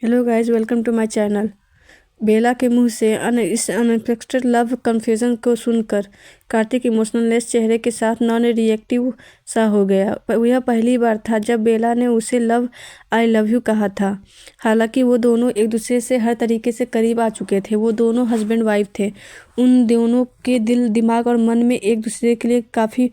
Hello guys, welcome to my channel. Bela के मुंह से इस अनएक्सपेक्टेड लव कन्फेशन को सुनकर कार्तिक इमोशनलेस चेहरे के साथ नॉन रिएक्टिव सा हो गया। यह पहली बार था जब बेला ने उसे आई लव यू कहा था। हालांकि वो दोनों एक दूसरे से हर तरीके से करीब आ चुके थे। वो दोनों हस्बैंड वाइफ थे। उन दोनों के दिल, दिमाग और मन में एक दूसरे के लिए काफ़ी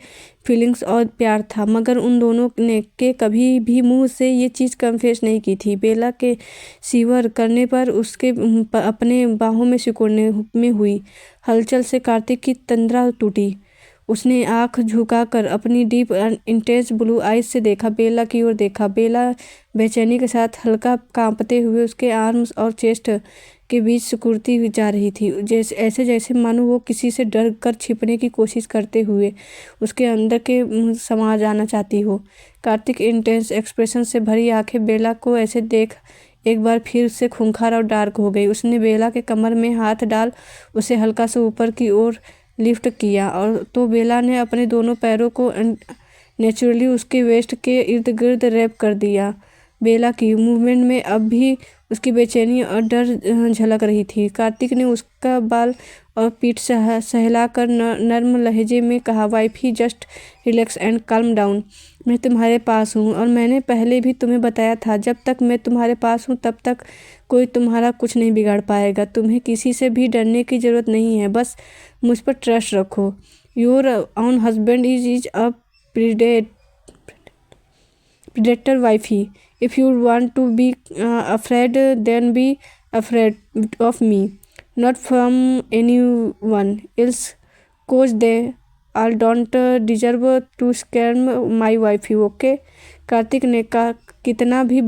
फीलिंग्स और प्यार था, मगर उन दोनों ने के कभी भी मुंह से ये चीज़ कन्फेस नहीं की थी। बेला के शिवर करने पर उसके अपने बाहों में सिकुड़ने में हुई हलचल से कार्तिक की तंद्रा टूटी। उसने आंख झुकाकर अपनी डीप इंटेंस ब्लू आइज से देखा, बेला की ओर देखा। बेला बेचैनी के साथ हल्का कांपते हुए उसके आर्म्स और चेस्ट के बीच सिकुड़ती हुई जा रही थी, जैसे मानो वो किसी से डर कर छिपने की कोशिश करते हुए उसके अंदर के समा जाना चाहती हो। कार्तिक इंटेंस एक्सप्रेशन से भरी आंखें बेला को ऐसे देख एक बार फिर से खूंखार और डार्क हो गई। उसने बेला के कमर में हाथ डाल उसे हल्का से ऊपर की ओर लिफ्ट किया और तो बेला ने अपने दोनों पैरों को नेचुरली उसके वेस्ट के इर्द गिर्द रैप कर दिया। बेला की मूवमेंट में अब भी उसकी बेचैनी और डर झलक रही थी। कार्तिक ने उसका बाल और पीठ सहलाकर नर्म लहजे में कहा, wifey just relax and calm down. मैं तुम्हारे पास हूँ और मैंने पहले भी तुम्हें बताया था, जब तक मैं तुम्हारे पास हूँ तब तक कोई तुम्हारा कुछ नहीं बिगाड़ पाएगा। तुम्हें किसी से भी डरने की ज़रूरत नहीं है, बस मुझ पर ट्रस्ट रखो। Your own husband is a predator wifey. If you want to be afraid, then be afraid of me, not from anyone else, cause they all don't deserve to scare my wifey. Okay? Kartik ने कहा, कितना भी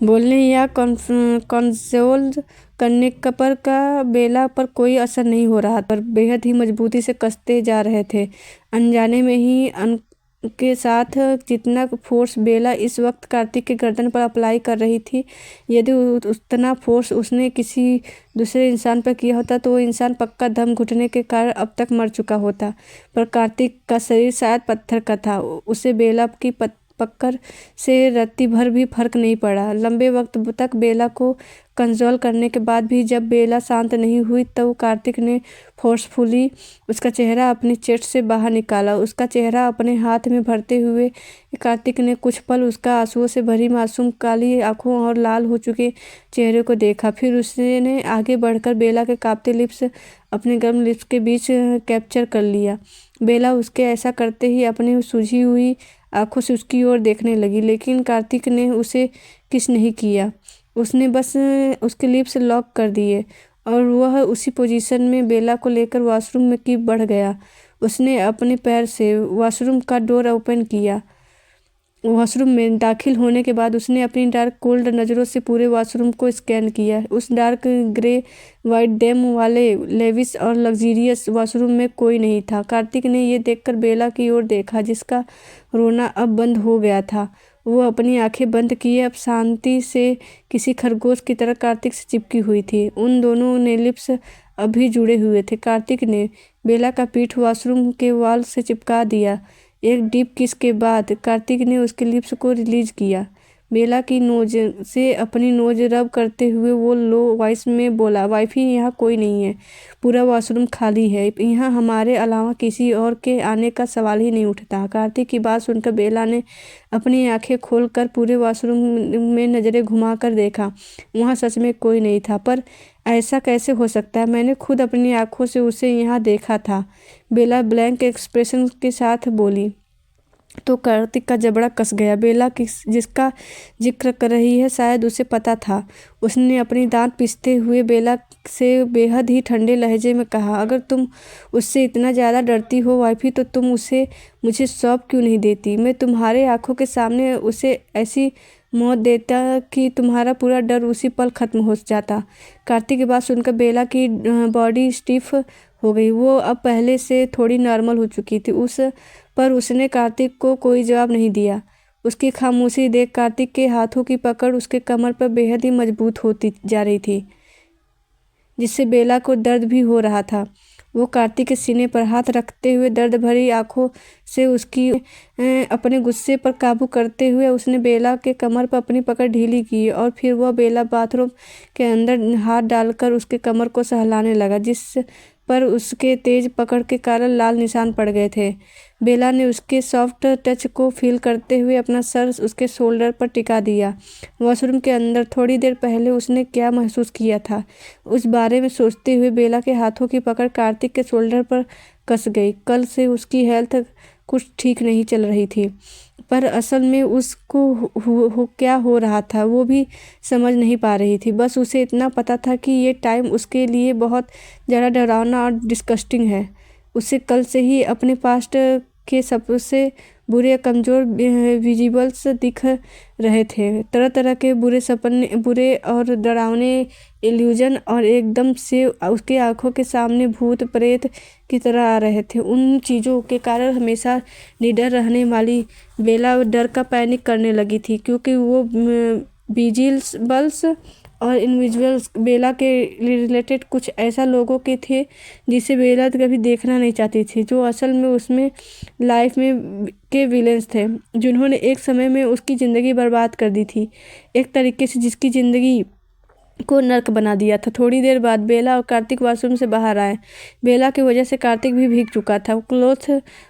बोलने या console करने पर का बेला पर कोई असर नहीं हो रहा, पर बेहद ही मजबूती से कसते जा रहे थे। अनजाने में ही के साथ जितना फोर्स बेला इस वक्त कार्तिक के गर्दन पर अप्लाई कर रही थी, यदि उतना फोर्स उसने किसी दूसरे इंसान पर किया होता तो वो इंसान पक्का दम घुटने के कारण अब तक मर चुका होता। पर कार्तिक का शरीर शायद पत्थर का था, उसे बेला की पकड़ से रत्ती भर भी फर्क नहीं पड़ा। लंबे वक्त तक बेला को कंसोल करने के बाद भी जब बेला शांत नहीं हुई तो कार्तिक ने फोर्सफुली उसका चेहरा अपनी चेस्ट से बाहर निकाला। उसका चेहरा अपने हाथ में भरते हुए कार्तिक ने कुछ पल उसका आंसुओं से भरी मासूम काली आंखों और लाल हो चुके चेहरे को देखा। फिर उसने आगे बढ़कर बेला के कांपते लिप्स अपने गर्म लिप्स के बीच कैप्चर कर लिया। बेला उसके ऐसा करते ही अपनी सूजी हुई आंखों से उसकी ओर देखने लगी, लेकिन कार्तिक ने उसे किस नहीं किया। उसने बस उसके लिप्स लॉक कर दिए और वह उसी पोजीशन में बेला को लेकर वॉशरूम में की बढ़ गया। उसने अपने पैर से वॉशरूम का डोर ओपन किया। वॉशरूम में दाखिल होने के बाद उसने अपनी डार्क कोल्ड नज़रों से पूरे वॉशरूम को स्कैन किया। उस डार्क ग्रे वाइट डेम वाले लेविश और लग्जीरियस वॉशरूम में कोई नहीं था। कार्तिक ने ये देखकर बेला की ओर देखा, जिसका रोना अब बंद हो गया था। वो अपनी आंखें बंद किए अब शांति से किसी खरगोश की तरह कार्तिक से चिपकी हुई थी। उन दोनों ने लिप्स अभी जुड़े हुए थे। कार्तिक ने बेला का पीठ वॉशरूम के वॉल से चिपका दिया। एक डीप किस के बाद कार्तिक ने उसके लिप्स को रिलीज किया। बेला की नोज से अपनी नोज रब करते हुए वो लो वॉइस में बोला, वाइफी यहाँ कोई नहीं है, पूरा वॉशरूम खाली है, यहाँ हमारे अलावा किसी और के आने का सवाल ही नहीं उठता। कार्तिक की बात सुनकर बेला ने अपनी आंखें खोलकर पूरे वॉशरूम में नज़रें घुमाकर देखा। वहाँ सच में कोई नहीं था। पर ऐसा कैसे हो सकता है? मैंने खुद अपनी आंखों से उसे यहाँ देखा था, बेला ब्लैंक एक्सप्रेशन के साथ बोली। तो कार्तिक का जबड़ा कस गया। बेला जिसका जिक्र कर रही है शायद उसे पता था। उसने अपनी दांत पीसते हुए बेला से बेहद ही ठंडे लहजे में कहा, अगर तुम उससे इतना ज़्यादा डरती हो वाइफी तो तुम उसे मुझे सौंप क्यों नहीं देती? मैं तुम्हारे आंखों के सामने उसे ऐसी मौत देता कि तुम्हारा पूरा डर उसी पल खत्म हो जाता। कार्तिक की बात सुनकर बेला की बॉडी स्टिफ हो गई। वो अब पहले से थोड़ी नॉर्मल हो चुकी थी। पर उसने कार्तिक को कोई जवाब नहीं दिया। उसकी खामोशी देख कार्तिक के हाथों की पकड़ उसके कमर पर बेहद ही मजबूत होती जा रही थी, जिससे बेला को दर्द भी हो रहा था। वो कार्तिक के सीने पर हाथ रखते हुए दर्द भरी आंखों से उसकी अपने गुस्से पर काबू करते हुए उसने बेला के कमर पर अपनी पकड़ ढीली की और फिर वह बेला बाथरूम के अंदर हाथ डालकर उसके कमर को सहलाने लगा, जिस पर उसके तेज पकड़ के कारण लाल निशान पड़ गए थे। बेला ने उसके सॉफ्ट टच को फील करते हुए अपना सर उसके शोल्डर पर टिका दिया। वॉशरूम के अंदर थोड़ी देर पहले उसने क्या महसूस किया था, उस बारे में सोचते हुए बेला के हाथों की पकड़ कार्तिक के शोल्डर पर कस गई। कल से उसकी हेल्थ कुछ ठीक नहीं चल रही थी, पर असल में उसको क्या हो रहा था वो भी समझ नहीं पा रही थी। बस उसे इतना पता था कि ये टाइम उसके लिए बहुत ज़्यादा डरावना और डिस्गस्टिंग है। उसे कल से ही अपने पास्ट के सबसे बुरे कमज़ोर विजुअल्स दिख रहे थे। तरह तरह के बुरे सपने, बुरे और डरावने इल्यूजन, और एकदम से उसके आंखों के सामने भूत प्रेत की तरह आ रहे थे। उन चीज़ों के कारण हमेशा निडर रहने वाली बेला डर का पैनिक करने लगी थी, क्योंकि वो विजिबल्स और इनविजुअल्स बेला के रिलेटेड कुछ ऐसा लोगों के थे जिसे बेला कभी देखना नहीं चाहती थी, जो असल में उसमें लाइफ में के विलेंस थे, जिन्होंने एक समय में उसकी ज़िंदगी बर्बाद कर दी थी, एक तरीके से जिसकी ज़िंदगी को नर्क बना दिया था। थोड़ी देर बाद बेला और कार्तिक वॉशरूम से बाहर आए। बेला की वजह से कार्तिक भी भीग चुका था।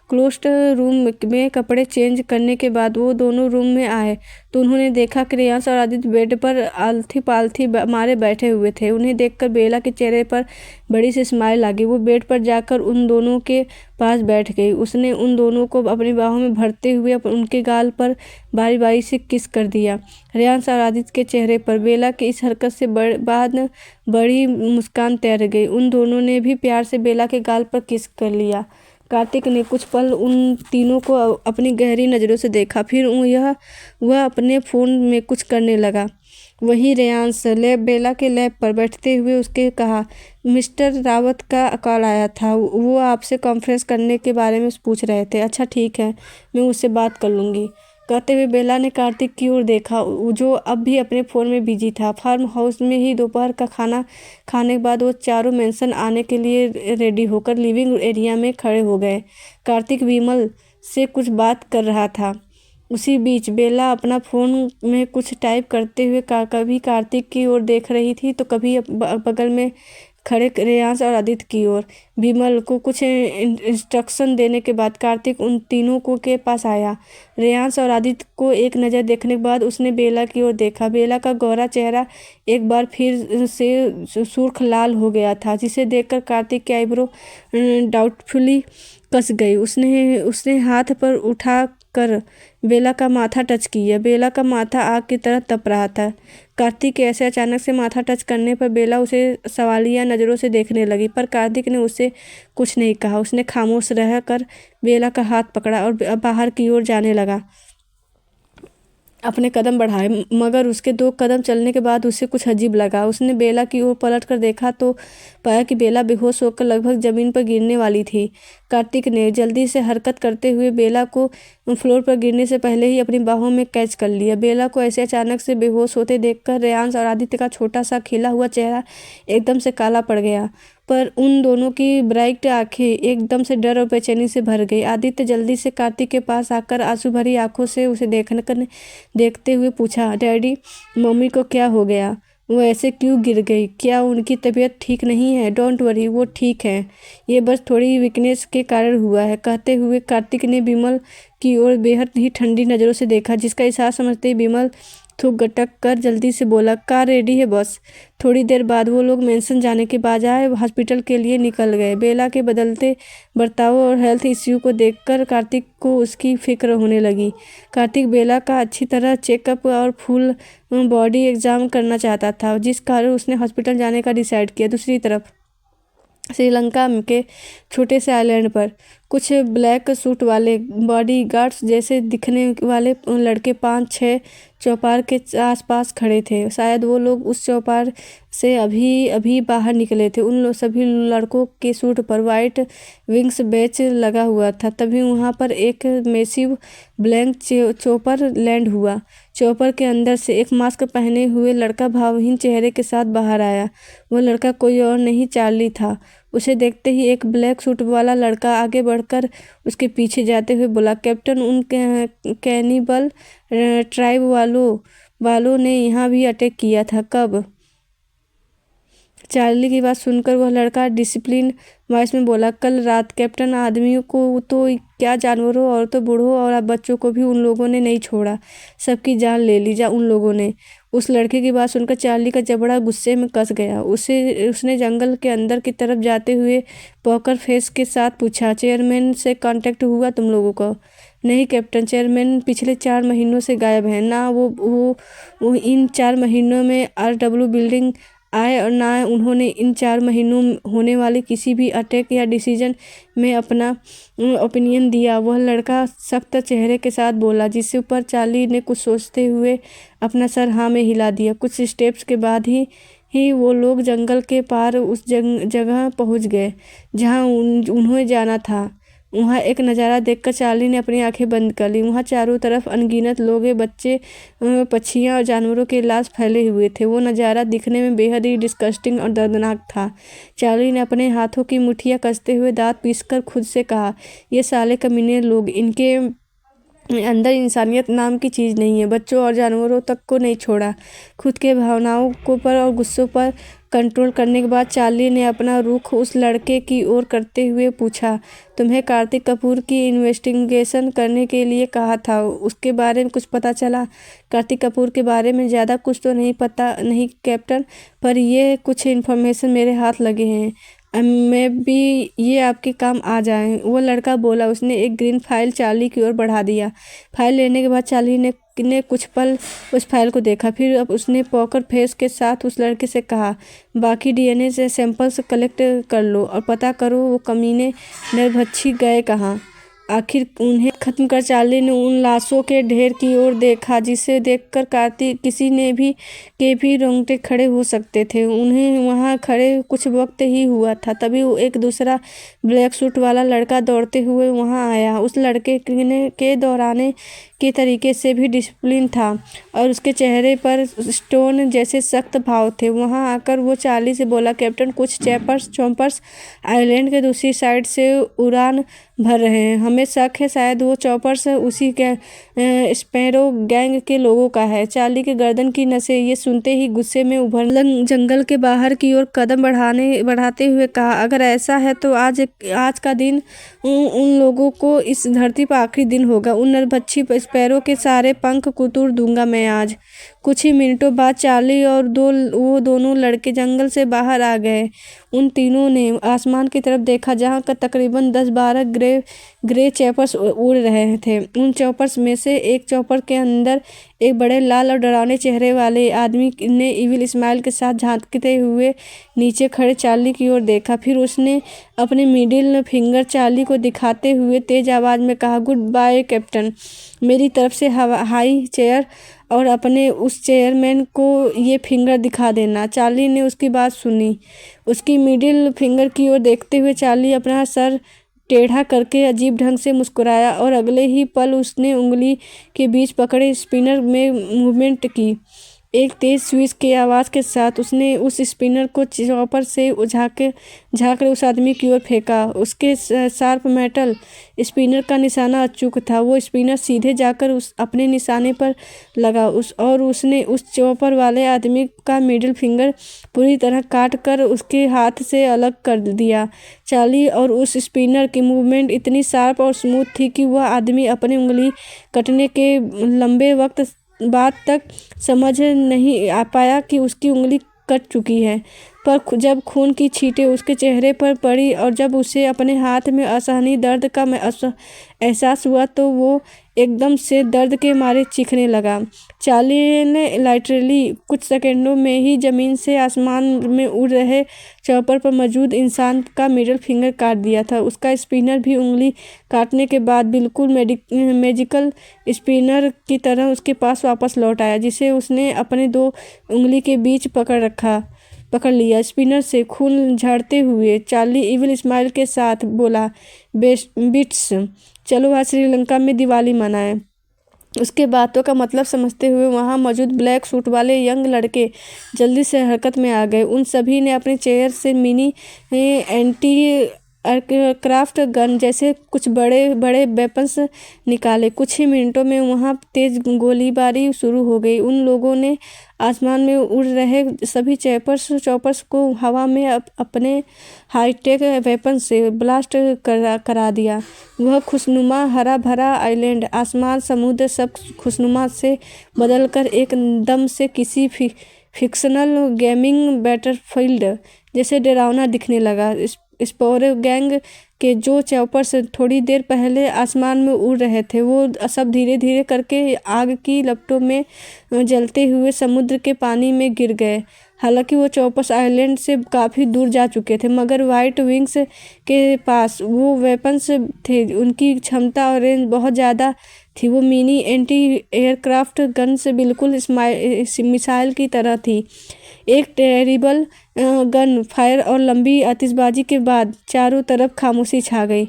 क्लोज्ड रूम में कपड़े चेंज करने के बाद वो दोनों रूम में आए तो उन्होंने देखा कि रेयांश और आदित्य बेड पर आलथी पालथी मारे बैठे हुए थे। उन्हें देखकर बेला के चेहरे पर बड़ी सी स्माइल आ गई। वो बेड पर जाकर उन दोनों के पास बैठ गई। उसने उन दोनों को अपनी बाहों में भरते हुए उनके गाल पर बारी बारी से किस कर दिया। रेयांश और आदित्य के चेहरे पर बेला की इस हरकत से बाद बड़ी मुस्कान तैर गई। उन दोनों ने भी प्यार से बेला के गाल पर किस कर लिया। कार्तिक ने कुछ पल उन तीनों को अपनी गहरी नज़रों से देखा, फिर वह अपने फ़ोन में कुछ करने लगा। वहीं रेयांश बेला के लैब पर बैठते हुए उसके कहा, मिस्टर रावत का कॉल आया था, वो आपसे कॉन्फ्रेंस करने के बारे में पूछ रहे थे। अच्छा ठीक है, मैं उससे बात कर लूँगी। कहते हुए बेला ने कार्तिक की ओर देखा, जो अब भी अपने फ़ोन में बिजी था। फार्म हाउस में ही दोपहर का खाना खाने के बाद वो चारों मेंशन आने के लिए रेडी होकर लिविंग एरिया में खड़े हो गए। कार्तिक विमल से कुछ बात कर रहा था। उसी बीच बेला अपना फ़ोन में कुछ टाइप करते हुए कभी कार्तिक की ओर देख रही थी तो कभी बगल में खड़े रेयांश और आदित्य की ओर। विमल को कुछ इंस्ट्रक्शन देने के बाद कार्तिक उन तीनों को के पास आया। रेयांश और आदित्य को एक नज़र देखने के बाद उसने बेला की ओर देखा। बेला का गोरा चेहरा एक बार फिर से सुर्ख लाल हो गया था, जिसे देखकर कार्तिक की आईब्रो डाउटफुली कस गई। उसने हाथ पर उठा कर बेला का माथा टच किया। बेला का माथा आग की तरह तप रहा था। कार्तिक के ऐसे अचानक से माथा टच करने पर बेला उसे सवालिया नज़रों से देखने लगी, पर कार्तिक ने उसे कुछ नहीं कहा। उसने खामोश रह कर बेला का हाथ पकड़ा और बाहर की ओर जाने लगा। अपने कदम बढ़ाए, मगर उसके 2 कदम चलने के बाद उसे कुछ अजीब लगा। उसने बेला की ओर पलट कर देखा तो पाया कि बेला बेहोश होकर लगभग ज़मीन पर गिरने वाली थी। कार्तिक ने जल्दी से हरकत करते हुए बेला को फ्लोर पर गिरने से पहले ही अपनी बाहों में कैच कर लिया। बेला को ऐसे अचानक से बेहोश होते देखकर रेयांश और आदित्य का छोटा सा खिला हुआ चेहरा एकदम से काला पड़ गया, पर उन दोनों की ब्राइट आंखें एकदम से डर और बेचैनी से भर गई। आदित्य जल्दी से कार्तिक के पास आकर आंसू भरी आंखों से उसे देखते हुए पूछा, डैडी, मम्मी को क्या हो गया? वो ऐसे क्यों गिर गई? क्या उनकी तबीयत ठीक नहीं है? डोंट वरी, वो ठीक है, ये बस थोड़ी वीकनेस के कारण हुआ है। कहते हुए कार्तिक ने विमल की ओर बेहद ही ठंडी नज़रों से देखा, जिसका इशारा समझते ही विमल थूक गटक कर जल्दी से बोला, कार रेडी है बस। थोड़ी देर बाद वो लोग मेंशन जाने के बजाय हॉस्पिटल के लिए निकल गए। बेला के बदलते बर्ताव और हेल्थ इश्यू को देखकर कार्तिक को उसकी फिक्र होने लगी। कार्तिक बेला का अच्छी तरह चेकअप और फुल बॉडी एग्जाम करना चाहता था, जिस कारण उसने हॉस्पिटल जाने का डिसाइड किया। दूसरी तरफ श्रीलंका के छोटे से आइलैंड पर कुछ ब्लैक सूट वाले बॉडी गार्ड्स जैसे दिखने वाले लड़के 5-6 चौपार के आसपास खड़े थे। शायद वो लोग उस चौपार से अभी अभी बाहर निकले थे। उन सभी लड़कों के सूट पर वाइट विंग्स बैच लगा हुआ था। तभी वहाँ पर एक मैसिव ब्लैंक चॉपर लैंड हुआ। चॉपर के अंदर से एक मास्क पहने हुए लड़का भावहीन चेहरे के साथ बाहर आया। वह लड़का कोई और नहीं, चार्ली था। उसे देखते ही एक ब्लैक सूट वाला लड़का आगे बढ़कर उसके पीछे जाते हुए बोला, कैप्टन, उन कैनिबल ट्राइब वालों ने यहाँ भी अटैक किया था। कब? चार्ली की बात सुनकर वह लड़का डिसिप्लिन वॉइस में बोला, कल रात कैप्टन। आदमियों को तो क्या, जानवरों, औरतों, बूढ़ों और बच्चों को भी उन लोगों ने नहीं छोड़ा। सबकी जान ले ली उन लोगों ने। उस लड़के की बात सुनकर चार्ली का जबड़ा गुस्से में कस गया। उसने जंगल के अंदर की तरफ जाते हुए पॉकर फेस के साथ पूछा, चेयरमैन से कांटेक्ट हुआ तुम लोगों को? नहीं कैप्टन, चेयरमैन पिछले 4 महीनों से गायब हैं ना। वो इन 4 महीनों में RW बिल्डिंग आए और ना उन्होंने इन 4 महीनों होने वाले किसी भी अटैक या डिसीजन में अपना ओपिनियन दिया। वह लड़का सख्त चेहरे के साथ बोला, जिससे ऊपर चार्ली ने कुछ सोचते हुए अपना सर हाँ में हिला दिया। कुछ स्टेप्स के बाद ही वो लोग जंगल के पार उस जगह पहुंच गए जहां उन्हें जाना था। वहाँ एक नज़ारा देखकर चार्ली ने अपनी आंखें बंद कर ली। वहाँ चारों तरफ अनगिनत लोग, बच्चे, पक्षियाँ और जानवरों के लाश फैले हुए थे। वो नज़ारा दिखने में बेहद ही डिस्गस्टिंग और दर्दनाक था। चार्ली ने अपने हाथों की मुट्ठियाँ कसते हुए दांत पीसकर खुद से कहा, ये साले कमीने लोग, इनके अंदर इंसानियत नाम की चीज़ नहीं है। बच्चों और जानवरों तक को नहीं छोड़ा। खुद के भावनाओं को पर और गुस्सों पर कंट्रोल करने के बाद चार्ली ने अपना रुख उस लड़के की ओर करते हुए पूछा, तुम्हें कार्तिक कपूर की इन्वेस्टिगेशन करने के लिए कहा था, उसके बारे में कुछ पता चला? कार्तिक कपूर के बारे में ज़्यादा कुछ तो नहीं पता नहीं कैप्टन, पर ये कुछ इन्फॉर्मेशन मेरे हाथ लगे हैं। मैं भी ये आपके काम आ जाए, वो लड़का बोला। उसने एक ग्रीन फाइल चार्ली की ओर बढ़ा दिया। फाइल लेने के बाद चार्ली ने कुछ पल उस फाइल को देखा। फिर अब उसने पॉकर फेस के साथ उस लड़के से कहा, बाकी DNA से सैंपल्स कलेक्ट कर लो और पता करो वो कमीने नरभक्षी गए कहाँ। आखिर उन्हें खत्म कर चार्ली ने उन लाशों के ढेर की ओर देखा, जिसे देखकर कार्तिक किसी ने के भी रोंगटे खड़े हो सकते थे। उन्हें वहां खड़े कुछ वक्त ही हुआ था, तभी एक दूसरा ब्लैक सूट वाला लड़का दौड़ते हुए वहां आया। उस लड़के के दौड़ाने के तरीके से भी डिसिप्लिन था और उसके चेहरे पर स्टोन जैसे सख्त भाव थे। वहां आकर वो चार्ली से बोला, कैप्टन, कुछ चॉपर्स आइलैंड के दूसरी साइड से उड़ान भर रहे हैं। हमें शक है शायद वो चॉपर्स उसी के स्पैरो गैंग के लोगों का है। चार्ली के गर्दन की नसें ये सुनते ही गुस्से में उभर जंगल के बाहर की ओर कदम बढ़ाते हुए कहा, अगर ऐसा है तो आज का दिन उन लोगों को इस धरती पर आखिरी दिन होगा। उन नरभक्षी स्पैरो के सारे पंख कुतूर दूंगा मैं आज। कुछ ही मिनटों बाद चार्ली और वो दोनों लड़के जंगल से बाहर आ गए। उन तीनों ने आसमान की तरफ देखा, जहां का तकरीबन 10-12 ग्रे चॉपर्स उड़ रहे थे। उन चॉपर्स में से एक चॉपर के अंदर एक बड़े लाल और डरावने चेहरे वाले आदमी ने इविल स्माइल के साथ झांकते हुए नीचे खड़े चार्ली की ओर देखा। फिर उसने अपने मिडिल फिंगर चार्ली को दिखाते हुए तेज आवाज में कहा, गुड बाय कैप्टन, मेरी तरफ से हाई चेयर, और अपने उस चेयरमैन को ये फिंगर दिखा देना। चार्ली ने उसकी बात सुनी। उसकी मिडिल फिंगर की ओर देखते हुए चार्ली अपना सर टेढ़ा करके अजीब ढंग से मुस्कुराया और अगले ही पल उसने उंगली के बीच पकड़े स्पिनर में मूवमेंट की। एक तेज स्विच की आवाज़ के साथ उसने उस स्पिनर को चॉपर से झाँक उस आदमी की ओर फेंका। उसके शार्प मेटल स्पिनर का निशाना अचूक था। वो स्पिनर सीधे जाकर अपने निशाने पर लगा और उसने उस चॉपर वाले आदमी का मिडिल फिंगर पूरी तरह काट कर उसके हाथ से अलग कर दिया। चार्ली और उस स्पिनर की मूवमेंट इतनी शार्प और स्मूथ थी कि वह आदमी अपनी उंगली कटने के लंबे वक्त बाद तक समझ नहीं आ पाया कि उसकी उंगली कट चुकी है। पर जब खून की छींटें उसके चेहरे पर पड़ी और जब उसे अपने हाथ में असहनीय दर्द का एहसास हुआ तो वो एकदम से दर्द के मारे चीखने लगा। चार्ली ने लाइटरली कुछ सेकंडों में ही जमीन से आसमान में उड़ रहे चॉपर पर मौजूद इंसान का मिडिल फिंगर काट दिया था। उसका स्पिनर भी उंगली काटने के बाद बिल्कुल मैजिकल स्पिनर की तरह उसके पास वापस लौट आया, जिसे उसने अपने 2 उंगली के बीच पकड़ लिया। स्पिनर से खून झाड़ते हुए चार्ली इविल स्माइल के साथ बोला, बिट्स, चलो आज श्रीलंका में दिवाली मनाएं। उसके बातों का मतलब समझते हुए वहां मौजूद ब्लैक सूट वाले यंग लड़के जल्दी से हरकत में आ गए। उन सभी ने अपनी चेयर से मिनी एंटी एयरक्राफ्ट गन जैसे कुछ बड़े बड़े वेपन्स निकाले। कुछ ही मिनटों में वहां तेज गोलीबारी शुरू हो गई। उन लोगों ने आसमान में उड़ रहे सभी चॉपर्स को हवा में अपने हाईटेक वेपन से ब्लास्ट करा दिया। वह खुशनुमा हरा भरा आइलैंड, आसमान, समुद्र सब खुशनुमा से बदलकर एकदम से किसी फिक्शनल गेमिंग बैटलफील्ड जैसे डरावना दिखने लगा। स्पोरो गैंग के जो चॉपर्स थोड़ी देर पहले आसमान में उड़ रहे थे वो सब धीरे धीरे करके आग की लपटों में जलते हुए समुद्र के पानी में गिर गए। हालांकि वो चॉपर्स आइलैंड से काफ़ी दूर जा चुके थे, मगर वाइट विंग्स के पास वो वेपन्स थे। उनकी क्षमता और रेंज बहुत ज़्यादा थी। वो मिनी एंटी एयरक्राफ्ट गन से बिल्कुल मिसाइल की तरह थी। एक टेरिबल गन फायर और लंबी आतिशबाजी के बाद चारों तरफ खामोशी छा गई।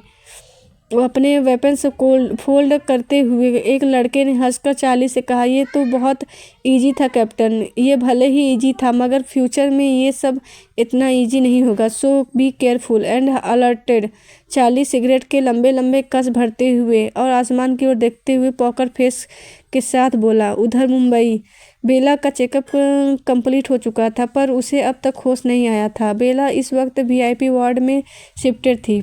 वो अपने वेपन्स को फोल्ड करते हुए एक लड़के ने हंसकर चार्ली से कहा, ये तो बहुत इजी था कैप्टन। ये भले ही इजी था, मगर फ्यूचर में ये सब इतना इजी नहीं होगा। So be careful and alerted. Charlie cigarette के लंबे लंबे कस भरते हुए और आसमान की ओर देखते हुए पॉकर फेस के साथ बोला। उधर मुंबई, बेला का चेकअप कंप्लीट हो चुका था, पर उसे अब तक होश नहीं आया था। बेला इस वक्त वीआईपी वार्ड में शिफ्टेड थी।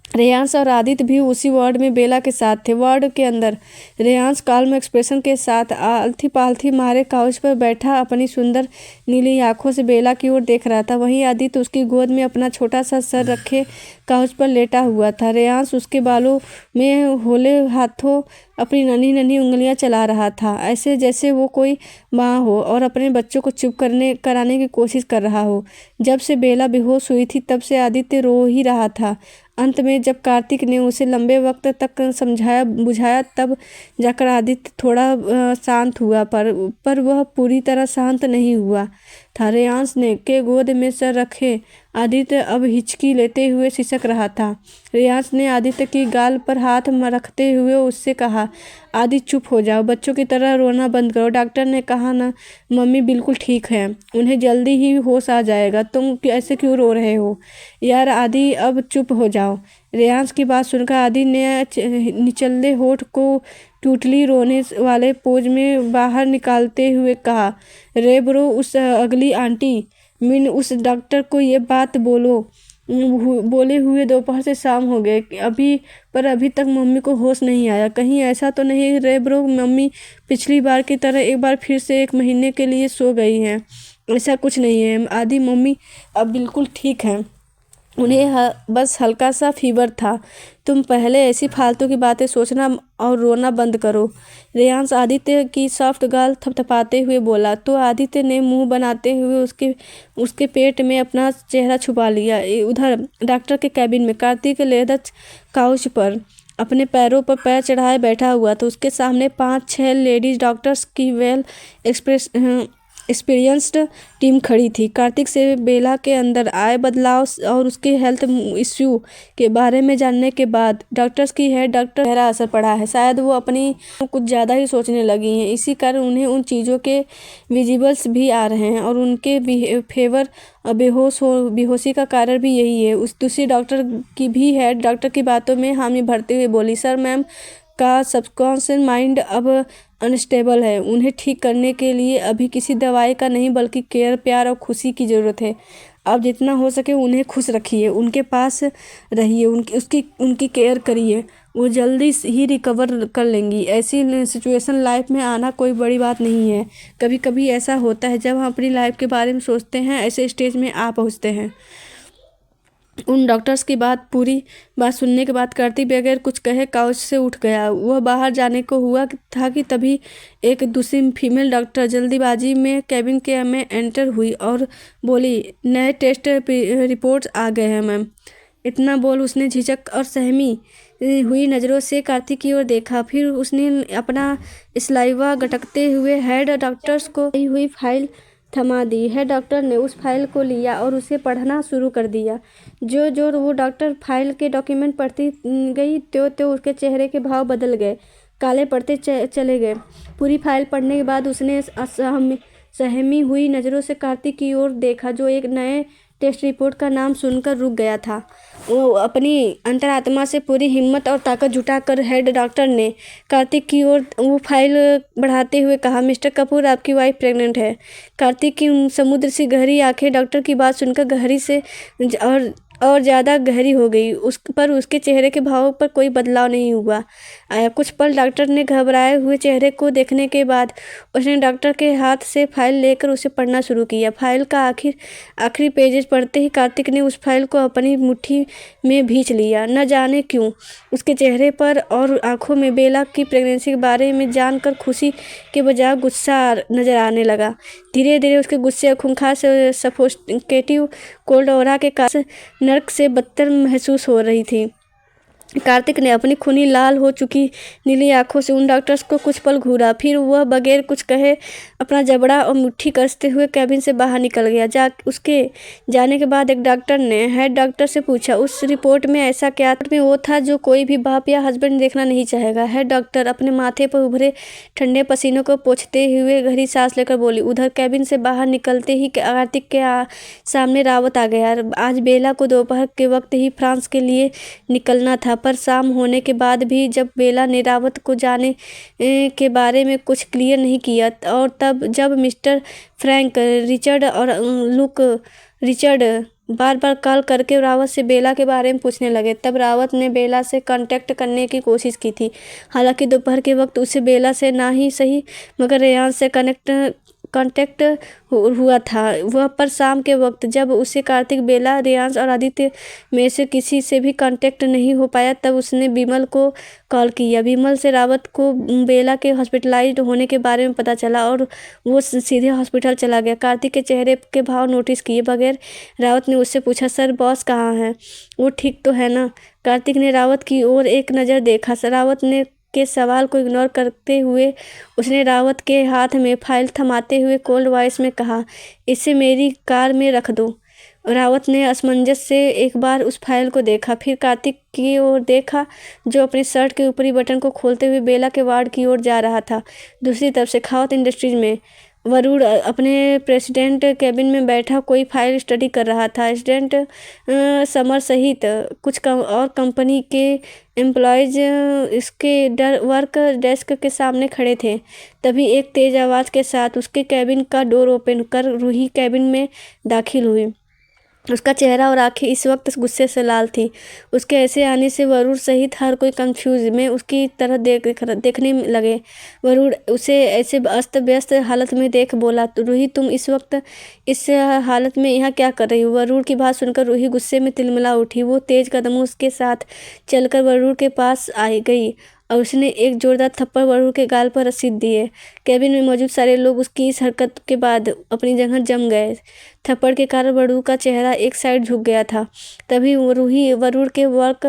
रेयांश और आदित्य भी उसी वार्ड में बेला के साथ थे। वार्ड के अंदर रेयांश काल्म एक्सप्रेशन के साथ आलथी पालथी मारे काउच पर बैठा अपनी सुंदर नीली आंखों से बेला की ओर देख रहा था। वहीं आदित्य उसकी गोद में अपना छोटा सा सर रखे काउच पर लेटा हुआ था। रेयांश उसके बालों में होले हाथों अपनी नन्ही नन्ही उंगलियां चला रहा था, ऐसे जैसे वो कोई माँ हो और अपने बच्चों को चुप कराने की कोशिश कर रहा हो। जब से बेला बेहोश हुई थी तब से आदित्य रो ही रहा था। अंत में जब कार्तिक ने उसे लंबे वक्त तक समझाया बुझाया तब जाकर आदित्य थोड़ा शांत हुआ, पर वह पूरी तरह शांत नहीं हुआ था। रेयांश ने के गोद में सर रखे आदित्य अब हिचकी लेते हुए सिसक रहा था। रेयांश ने आदित्य की गाल पर हाथ रखते हुए उससे कहा, आदित्य चुप हो जाओ, बच्चों की तरह रोना बंद करो। डॉक्टर ने कहा ना, मम्मी बिल्कुल ठीक है, उन्हें जल्दी ही होश आ जाएगा। तुम ऐसे क्यों रो रहे हो यार? आदि अब चुप हो जाओ। रेयांश की बात सुनकर आदि ने निचले होठ को टूटली रोने वाले पोज में बाहर निकालते हुए कहा, रे ब्रो, उस अगली आंटी मीन उस डॉक्टर को ये बात बोले हुए दोपहर से शाम हो गए अभी तक मम्मी को होश नहीं आया। कहीं ऐसा तो नहीं रे ब्रो, मम्मी पिछली बार की तरह एक बार फिर से 1 महीने के लिए सो गई हैं? ऐसा कुछ नहीं है आदि, मम्मी अब बिल्कुल ठीक है। उन्हें बस हल्का सा फीवर था। तुम पहले ऐसी फालतू की बातें सोचना और रोना बंद करो। रेयांश आदित्य की सॉफ्ट गाल थपथपाते हुए बोला। तो आदित्य ने मुंह बनाते हुए उसके पेट में अपना चेहरा छुपा लिया। उधर डॉक्टर के कैबिन में कार्तिक लेदर काउच पर अपने पैरों पर पैर चढ़ाए बैठा हुआ था। उसके सामने 5-6 लेडीज डॉक्टर्स की वेल एक्सपीरियंस्ड टीम खड़ी थी। कार्तिक से बेला के अंदर आए बदलाव और उसके हेल्थ इश्यू के बारे में जानने के बाद डॉक्टर्स की हेड डॉक्टर गहरा असर पड़ा है। शायद वो अपनी कुछ ज़्यादा ही सोचने लगी हैं, इसी कारण उन्हें उन चीज़ों के विजिबल्स भी आ रहे हैं और उनके फेवर बेहोशी का कारण भी यही है। उस दूसरी डॉक्टर की भी हेड डॉक्टर की बातों में हामी भरते हुए बोली, सर मैम का सबकॉन्शियस माइंड अब अनस्टेबल है। उन्हें ठीक करने के लिए अभी किसी दवाई का नहीं बल्कि केयर, प्यार और खुशी की ज़रूरत है। आप जितना हो सके उन्हें खुश रखिए, उनके पास रहिए, उनकी केयर करिए। वो जल्दी ही रिकवर कर लेंगी। ऐसी सिचुएशन लाइफ में आना कोई बड़ी बात नहीं है। कभी कभी ऐसा होता है जब हम अपनी लाइफ के बारे में सोचते हैं, ऐसे स्टेज में आ पहुँचते हैं। उन डॉक्टर्स की पूरी बात सुनने के बाद कार्तिक बगैर कुछ कहे काउच से उठ गया। वह बाहर जाने को हुआ था कि तभी एक दूसरी फीमेल डॉक्टर जल्दीबाजी में कैबिन में एंटर हुई और बोली, नए टेस्ट रिपोर्ट्स आ गए हैं मैम। इतना बोल उसने झिझक और सहमी हुई नज़रों से कार्तिक की ओर देखा। फिर उसने अपना सलाइवा गटकते हुए हेड डॉक्टर्स को दी हुई फाइल थमा दी। हेड डॉक्टर ने उस फाइल को लिया और उसे पढ़ना शुरू कर दिया। जो वो डॉक्टर फाइल के डॉक्यूमेंट पढ़ती गई त्यों उसके चेहरे के भाव बदल गए। काले पड़ते चले गए। पूरी फाइल पढ़ने के बाद उसने सहमी हुई नज़रों से कार्तिक की ओर देखा, जो एक नए टेस्ट रिपोर्ट का नाम सुनकर रुक गया था। वो अपनी अंतरात्मा से पूरी हिम्मत और ताकत जुटाकर हेड डॉक्टर ने कार्तिक की ओर वो फाइल बढ़ाते हुए कहा, मिस्टर कपूर, आपकी वाइफ प्रेग्नेंट है। कार्तिक की समुद्र सी गहरी आंखें डॉक्टर की बात सुनकर गहरी से और ज़्यादा गहरी हो गई। उसके चेहरे के भाव पर कोई बदलाव नहीं हुआ। कुछ पल डॉक्टर ने घबराए हुए चेहरे को देखने के बाद उसने डॉक्टर के हाथ से फाइल लेकर उसे पढ़ना शुरू किया। फाइल का आखिरी पेजेज पढ़ते ही कार्तिक ने उस फाइल को अपनी मुट्ठी में भींच लिया। न जाने क्यों उसके चेहरे पर और आंखों में बेला की प्रेगनेंसी के बारे में जानकर खुशी के बजाय गुस्सा नजर आने लगा। धीरे धीरे उसके गुस्से और खूंखार से सफोकेटिव कोल्ड ऑरा के कारण नर्क से बदतर महसूस हो रही थी। कार्तिक ने अपनी खूनी लाल हो चुकी नीली आंखों से उन डॉक्टर्स को कुछ पल घूरा, फिर वह बगैर कुछ कहे अपना जबड़ा और मुट्ठी कसते हुए कैबिन से बाहर निकल गया। उसके जाने के बाद एक डॉक्टर ने हेड डॉक्टर से पूछा, उस रिपोर्ट में ऐसा क्या में वो था जो कोई भी बाप या हस्बैंड देखना नहीं चाहेगा? हेड डॉक्टर अपने माथे पर उभरे ठंडे पसीनों को पोंछते हुए गहरी सांस लेकर बोली। उधर कैबिन से बाहर निकलते ही कार्तिक के सामने रावत आ गया। आज बेला को दोपहर के वक्त ही फ्रांस के लिए निकलना था, पर शाम होने के बाद भी जब बेला ने रावत को जाने के बारे में कुछ क्लियर नहीं किया, और तब जब मिस्टर फ्रैंक रिचर्ड और लुक रिचर्ड बार बार कॉल करके रावत से बेला के बारे में पूछने लगे, तब रावत ने बेला से कांटेक्ट करने की कोशिश की थी। हालांकि दोपहर के वक्त उसे बेला से ना ही सही मगर रेयान से कांटेक्ट हुआ था वह, पर शाम के वक्त जब उसे कार्तिक, बेला, रेयांश और आदित्य में से किसी से भी कांटेक्ट नहीं हो पाया, तब उसने विमल को कॉल किया। विमल से रावत को बेला के हॉस्पिटलाइज्ड होने के बारे में पता चला और वो सीधे हॉस्पिटल चला गया। कार्तिक के चेहरे के भाव नोटिस किए बगैर रावत ने उससे पूछा, सर बॉस कहाँ हैं? वो ठीक तो है ना? कार्तिक ने रावत की ओर एक नज़र देखा। रावत ने के सवाल को इग्नोर करते हुए उसने रावत के हाथ में फाइल थमाते हुए कोल्ड वॉइस में कहा, इसे मेरी कार में रख दो। रावत ने असमंजस से एक बार उस फाइल को देखा, फिर कार्तिक की ओर देखा जो अपने शर्ट के ऊपरी बटन को खोलते हुए बेला के वार्ड की ओर जा रहा था। दूसरी तरफ सेखावत इंडस्ट्रीज में वरुण अपने प्रेसिडेंट केबिन में बैठा कोई फाइल स्टडी कर रहा था। एसिडेंट समर सहित कुछ और कंपनी के एम्प्लॉयज इसके वर्क डेस्क के सामने खड़े थे। तभी एक तेज आवाज़ के साथ उसके केबिन का डोर ओपन कर रूही केबिन में दाखिल हुई। उसका चेहरा और आंखें इस वक्त गुस्से से लाल थी। उसके ऐसे आने से वरुण सहित हर कोई कंफ्यूज में उसकी तरह देखने लगे। वरुण उसे ऐसे अस्त व्यस्त हालत में देख बोला, रूही तुम इस वक्त इस हालत में यहाँ क्या कर रही हो? वरुण की बात सुनकर रूही गुस्से में तिलमिला उठी। वो तेज कदमों के साथ चलकर वरुण के पास आई गई और उसने एक जोरदार थप्पड़ वरुण के गाल पर रसीद दिए। केबिन में मौजूद सारे लोग उसकी इस हरकत के बाद अपनी जगह जम गए। थप्पड़ के कारण वरुण का चेहरा एक साइड झुक गया था। तभी रूही वरुण के वर्क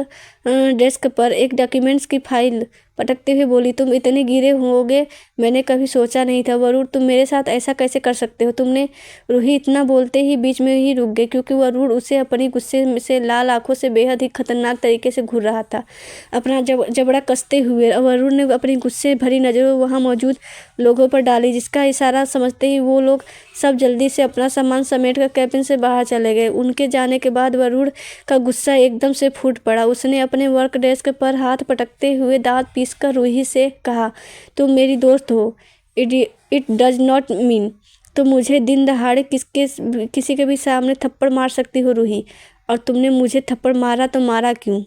डेस्क पर एक डॉक्यूमेंट्स की फाइल पटकते हुए बोली, तुम इतने गिरे होगे मैंने कभी सोचा नहीं था। वरुण तुम मेरे साथ ऐसा कैसे कर सकते हो तुमने? रूही इतना बोलते ही बीच में ही रुक गई, क्योंकि वरुण उसे अपनी गुस्से से लाल आंखों से बेहद ही खतरनाक तरीके से घूर रहा था। अपना जबड़ा कसते हुए वरुण ने अपनी गुस्से भरी नज़रों वहाँ मौजूद लोगों पर डाली, जिसका इशारा समझते ही वो लोग सब जल्दी से अपना सामान समेट कर कैबिन से बाहर चले गए। उनके जाने के बाद वरुण का गुस्सा एकदम से फूट पड़ा। उसने अपने वर्क डेस्क पर हाथ पटकते हुए दांत पीसकर रूही से कहा, तुम मेरी दोस्त हो, इट डज नॉट मीन तुम मुझे दिन दहाड़े किसी के भी सामने थप्पड़ मार सकती हो रूही, और तुमने मुझे थप्पड़ मारा तो मारा क्यों?